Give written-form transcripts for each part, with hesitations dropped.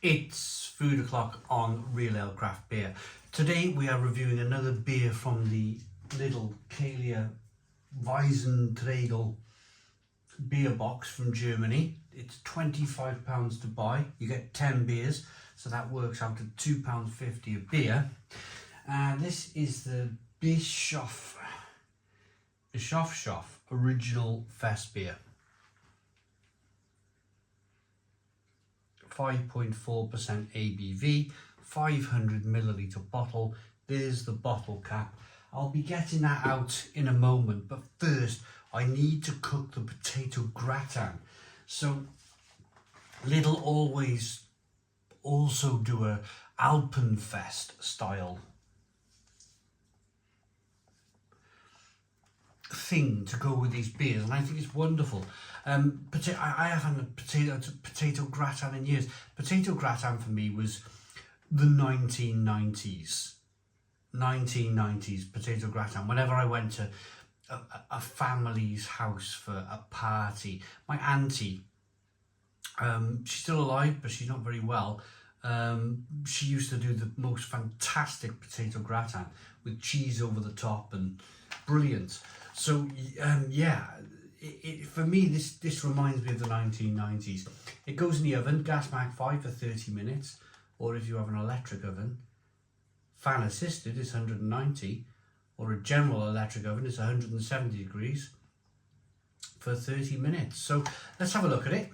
It's food o'clock on Real Ale Craft Beer. Today we are reviewing another beer from the Lidl Weizen beer box from Germany. It's £25 to buy. You get 10 beers, so that works out to £2.50 a beer. And this is the Bischofshof original Festbier. 5.4% ABV, 500 milliliter bottle. There's the bottle cap. I'll be getting that out in a moment, but first I need to cook the potato gratin. So Lidl always also do a Alpenfest style thing to go with these beers, and I think it's wonderful. I haven't had a potato gratin in years. Potato gratin for me was the 1990s potato gratin. Whenever I went to a family's house for a party, my auntie, she's still alive but she's not very well, she used to do the most fantastic potato gratin with cheese over the top, and brilliant. So for me this reminds me of the 1990s. It goes in the oven, gas Mag 5 for 30 minutes, or if you have an electric oven, fan assisted, it's 190, or a general electric oven, it's 170 degrees for 30 minutes. So let's have a look at it.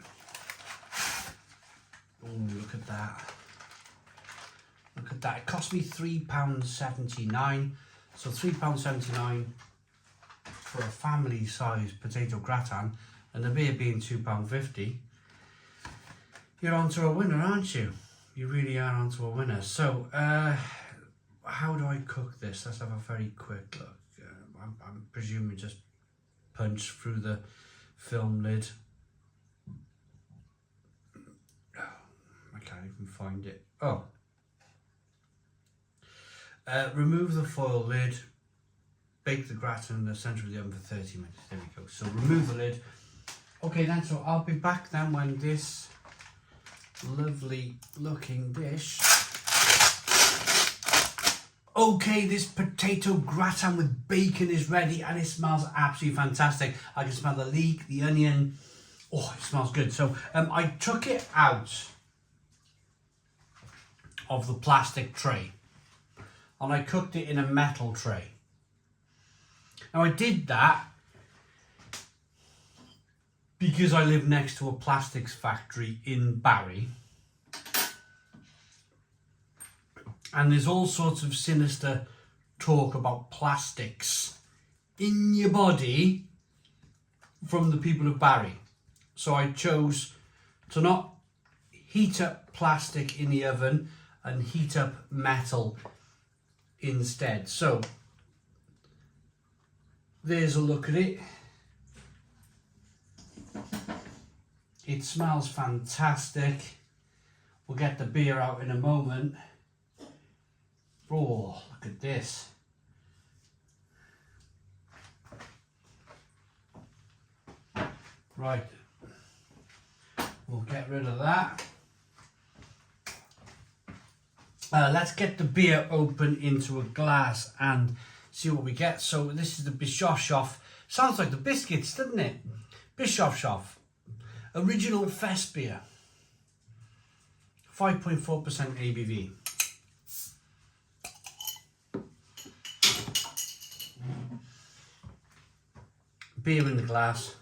Oh, look at that. Look at that. It cost me £3.79. So £3.79 for a family size potato gratin, and the beer being £2.50. You're onto a winner, aren't you? You really are onto a winner. So how do I cook this? Let's have a very quick look. I'm presuming just punch through the film lid. I can't even find it. Oh. Remove the foil lid. Bake the gratin in the centre of the oven for 30 minutes. There we go. So remove the lid. Okay then, so I'll be back then when this lovely looking dish. Okay, this potato gratin with bacon is ready and it smells absolutely fantastic. I can smell the leek, the onion. Oh, it smells good. So I took it out of the plastic tray and I cooked it in a metal tray. Now I did that because I live next to a plastics factory in Barry, and there's all sorts of sinister talk about plastics in your body from the people of Barry. So I chose to not heat up plastic in the oven and heat up metal instead. So there's a look at it. It smells fantastic. We'll get the beer out in a moment. Oh, look at this. Right. We'll get rid of that. Let's get the beer open into a glass and see what we get. So this is the Bischofshof. Sounds like the biscuits, doesn't it? Bischofshof original Festbier. 5.4% ABV. Beer in the glass.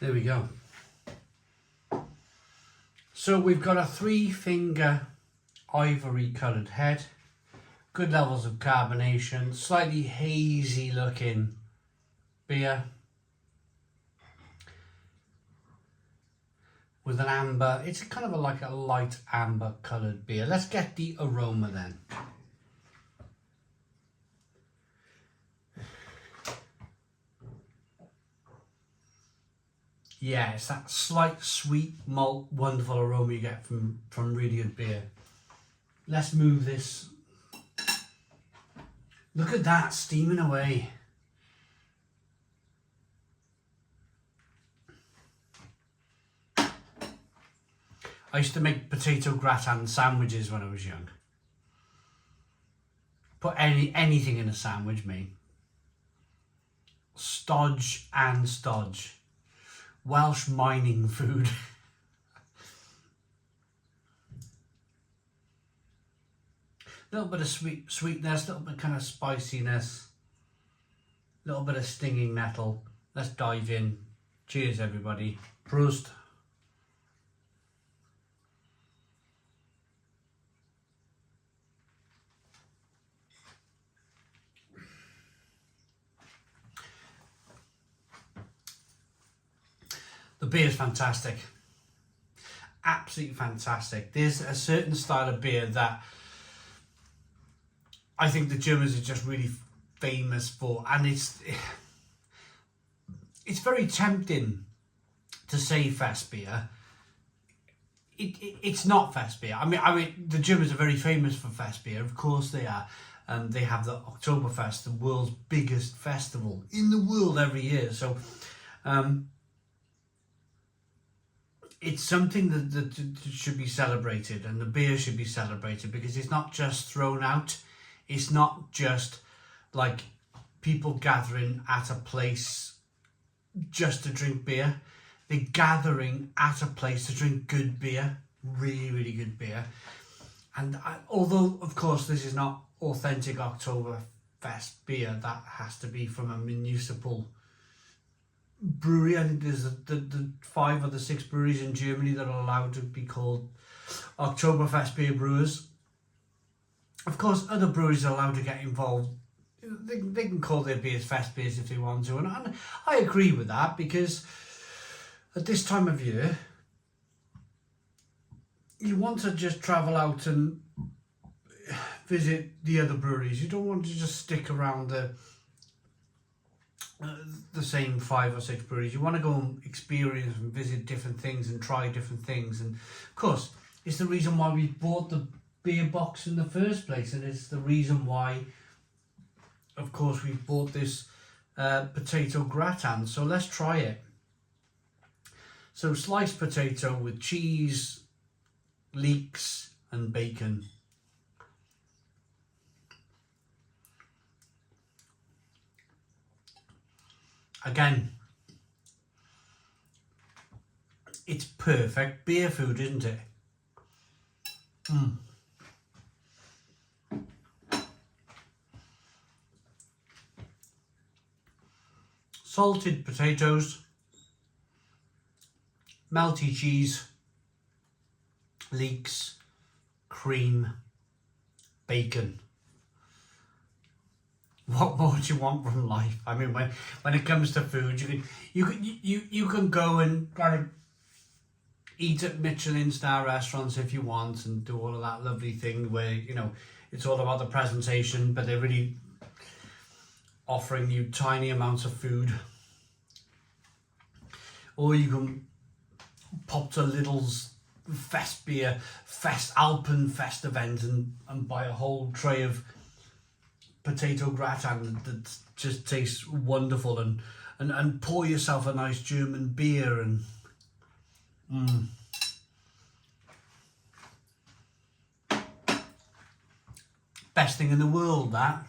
There we go. So we've got a 3-finger ivory coloured head, good levels of carbonation, slightly hazy looking beer with an amber. It's kind of like a light amber coloured beer. Let's get the aroma then. Yeah, it's that slight sweet malt, wonderful aroma you get from really good beer. Let's move this. Look at that, steaming away. I used to make potato gratin sandwiches when I was young. Put anything in a sandwich, mate. Stodge and stodge. Welsh mining food. A little bit of sweetness, a little bit kind of spiciness, a little bit of stinging nettle. Let's dive in. Cheers, everybody. Prost. The beer is fantastic. Absolutely fantastic. There's a certain style of beer that I think the Germans are just really famous for, and it's very tempting to say Festbier. It's not Festbier. I mean, the Germans are very famous for Festbier. Of course they are. They have the Oktoberfest, the world's biggest festival in the world every year. So it's something that should be celebrated, and the beer should be celebrated, because it's not just thrown out. It's not just like people gathering at a place just to drink beer. They're gathering at a place to drink good beer, really, really good beer. And although, of course, this is not authentic Oktoberfest beer, that has to be from a municipal brewery. I think there's the 5 or the 6 breweries in Germany that are allowed to be called Oktoberfest beer brewers. Of course, other breweries are allowed to get involved. They can call their beers fest beers if they want to, and I agree with that, because at this time of year you want to just travel out and visit the other breweries. You don't want to just stick around the same 5 or 6 breweries. You want to go and experience and visit different things and try different things. And of course, it's the reason why we bought the beer box in the first place, and it's the reason why, of course, we bought this potato gratin. So let's try it. So sliced potato with cheese, leeks and bacon. Again, it's perfect beer food, isn't it? Salted potatoes, melty cheese, leeks, cream, bacon. What more do you want from life? I mean, when it comes to food, you can go and kind of eat at Michelin star restaurants if you want, and do all of that lovely thing where, you know, it's all about the presentation, but they're really offering you tiny amounts of food. Or you can pop to Lidl's Festbier, Alpen Fest event and buy a whole tray of potato gratin that just tastes wonderful, and pour yourself a nice German beer and best thing in the world, that.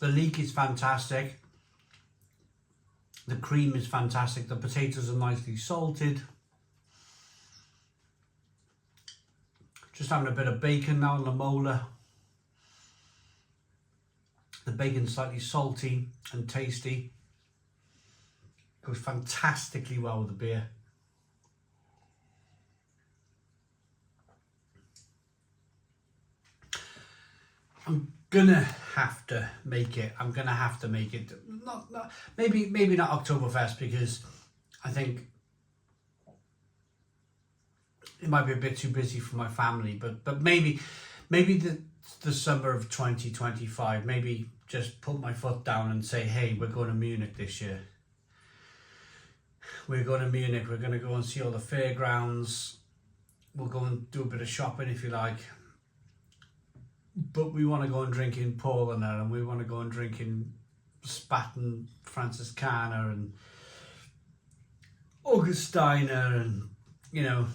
The leek is fantastic. The cream is fantastic. The potatoes are nicely salted. Just having a bit of bacon now in the molar. The bacon's slightly salty and tasty. Goes fantastically well with the beer. I'm gonna have to make it. Not maybe not Oktoberfest, because I think it might be a bit too busy for my family. But maybe the summer of 2025. Maybe just put my foot down and say, hey, we're going to Munich this year. we're going to Munich. We're going to go and see all the fairgrounds. We'll go and do a bit of shopping if you like. But we want to go and drink in Poland, and we want to go and drink in Spaten, Franziskaner and Augustiner, and you know,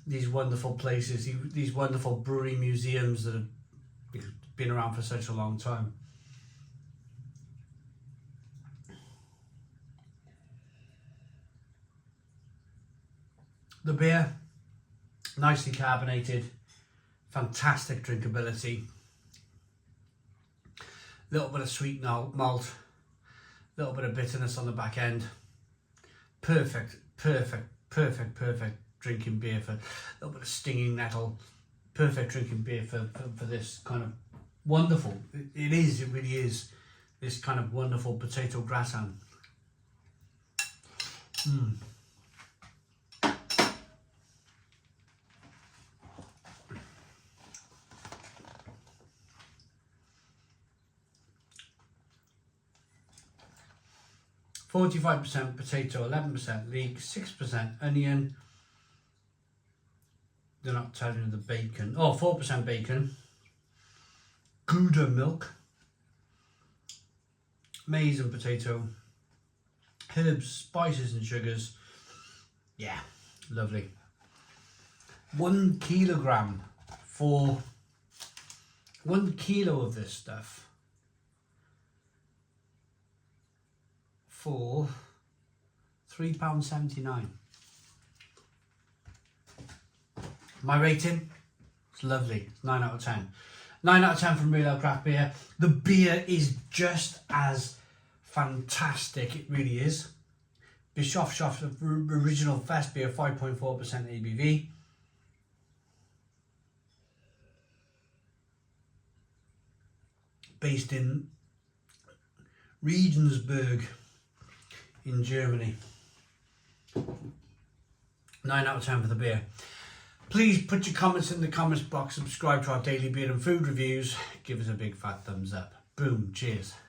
these wonderful places, these wonderful brewery museums that have been around for such a long time. The beer, nicely carbonated, fantastic drinkability, little bit of sweet malt, little bit of bitterness on the back end. Perfect drinking beer for a little bit of stinging nettle. Perfect drinking beer for this kind of wonderful, it really is, this kind of wonderful potato gratin. 45% potato, 11% leek, 6% onion. They're not telling you the bacon. Oh, 4% bacon. Gouda milk. Maize and potato. Herbs, spices and sugars. Yeah, lovely. 1 kilogram for 1 kilo of this stuff for £3.79. My rating, it's lovely. It's 9 out of 10. 9 out of 10 from Real Ale Craft Beer. The beer is just as fantastic, it really is. Bischofshof original Festbier, 5.4% ABV. Based in Regensburg in Germany. 9 out of 10 for the beer. Please put your comments in the comments box, subscribe to our daily beer and food reviews, give us a big fat thumbs up. Boom, cheers.